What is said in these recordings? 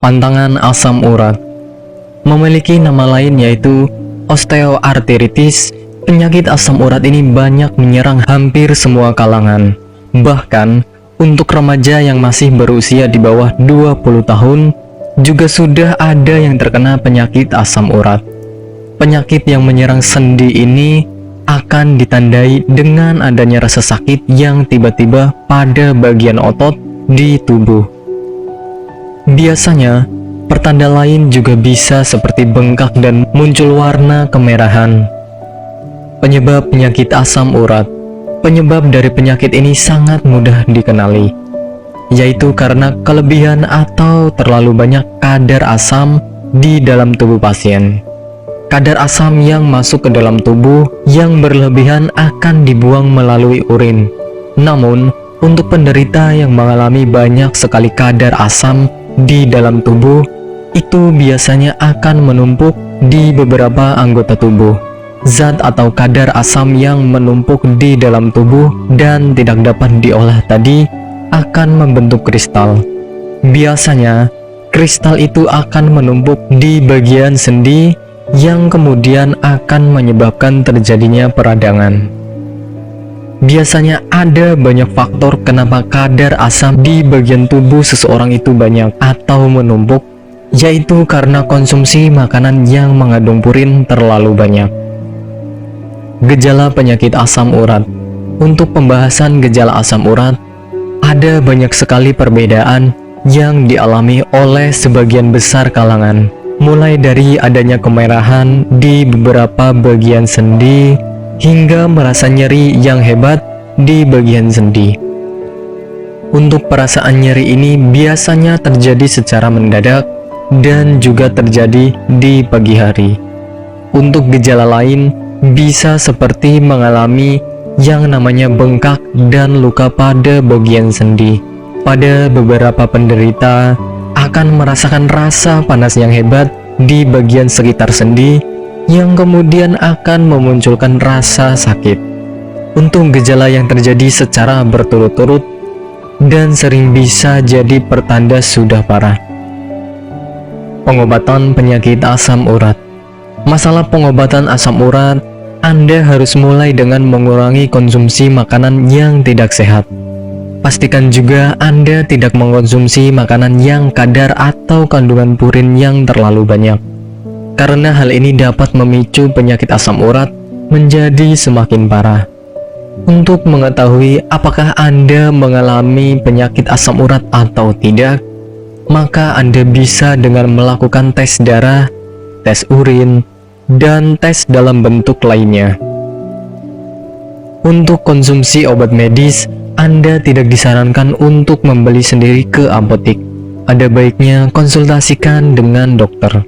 Pantangan asam urat memiliki nama lain yaitu osteoartritis. Penyakit asam urat ini banyak menyerang hampir semua kalangan. Bahkan untuk remaja yang masih berusia di bawah 20 tahun juga sudah ada yang terkena penyakit asam urat. Penyakit yang menyerang sendi ini akan ditandai dengan adanya rasa sakit yang tiba-tiba pada bagian otot di tubuh. Biasanya, pertanda lain juga bisa seperti bengkak dan muncul warna kemerahan. Penyebab penyakit asam urat. Penyebab dari penyakit ini sangat mudah dikenali, yaitu karena kelebihan atau terlalu banyak kadar asam di dalam tubuh pasien. Kadar asam yang masuk ke dalam tubuh yang berlebihan akan dibuang melalui urin. Namun, untuk penderita yang mengalami banyak sekali kadar asam di dalam tubuh, itu biasanya akan menumpuk di beberapa anggota tubuh. Zat atau kadar asam yang menumpuk di dalam tubuh dan tidak dapat diolah tadi akan membentuk kristal. Biasanya, kristal itu akan menumpuk di bagian sendi yang kemudian akan menyebabkan terjadinya peradangan. Biasanya ada banyak faktor kenapa kadar asam di bagian tubuh seseorang itu banyak atau menumpuk, yaitu karena konsumsi makanan yang mengandung purin terlalu banyak. Gejala penyakit asam urat. Untuk pembahasan gejala asam urat, ada banyak sekali perbedaan yang dialami oleh sebagian besar kalangan, mulai dari adanya kemerahan di beberapa bagian sendi hingga merasa nyeri yang hebat di bagian sendi. Untuk perasaan nyeri ini biasanya terjadi secara mendadak dan juga terjadi di pagi hari. Untuk gejala lain bisa seperti mengalami yang namanya bengkak dan luka pada bagian sendi. Pada beberapa penderita akan merasakan rasa panas yang hebat di bagian sekitar sendi yang kemudian akan memunculkan rasa sakit. Untuk gejala yang terjadi secara berturut-turut dan sering bisa jadi pertanda sudah parah. Pengobatan penyakit asam urat. Masalah pengobatan asam urat, Anda harus mulai dengan mengurangi konsumsi makanan yang tidak sehat. Pastikan juga Anda tidak mengkonsumsi makanan yang kadar atau kandungan purin yang terlalu banyak, karena hal ini dapat memicu penyakit asam urat menjadi semakin parah. Untuk mengetahui apakah Anda mengalami penyakit asam urat atau tidak, maka Anda bisa dengan melakukan tes darah, tes urin, dan tes dalam bentuk lainnya. Untuk konsumsi obat medis, Anda tidak disarankan untuk membeli sendiri ke apotek. Ada baiknya konsultasikan dengan dokter.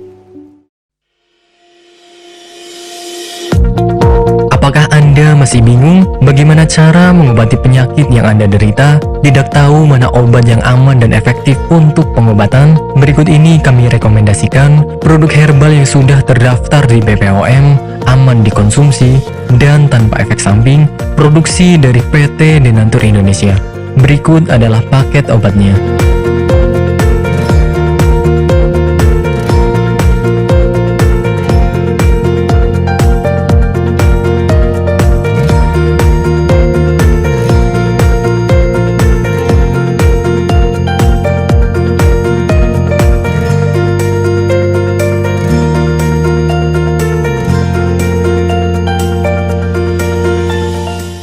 Apakah Anda masih bingung bagaimana cara mengobati penyakit yang Anda derita? Tidak tahu mana obat yang aman dan efektif untuk pengobatan? Berikut ini kami rekomendasikan produk herbal yang sudah terdaftar di BPOM, aman dikonsumsi, dan tanpa efek samping, produksi dari PT Denatur Indonesia. Berikut adalah paket obatnya.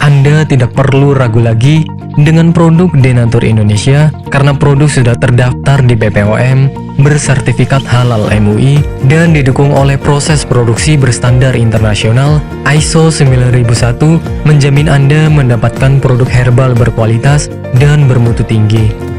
Anda tidak perlu ragu lagi dengan produk Denatur Indonesia karena produk sudah terdaftar di BPOM, bersertifikat halal MUI, dan didukung oleh proses produksi berstandar internasional ISO 9001, menjamin Anda mendapatkan produk herbal berkualitas dan bermutu tinggi.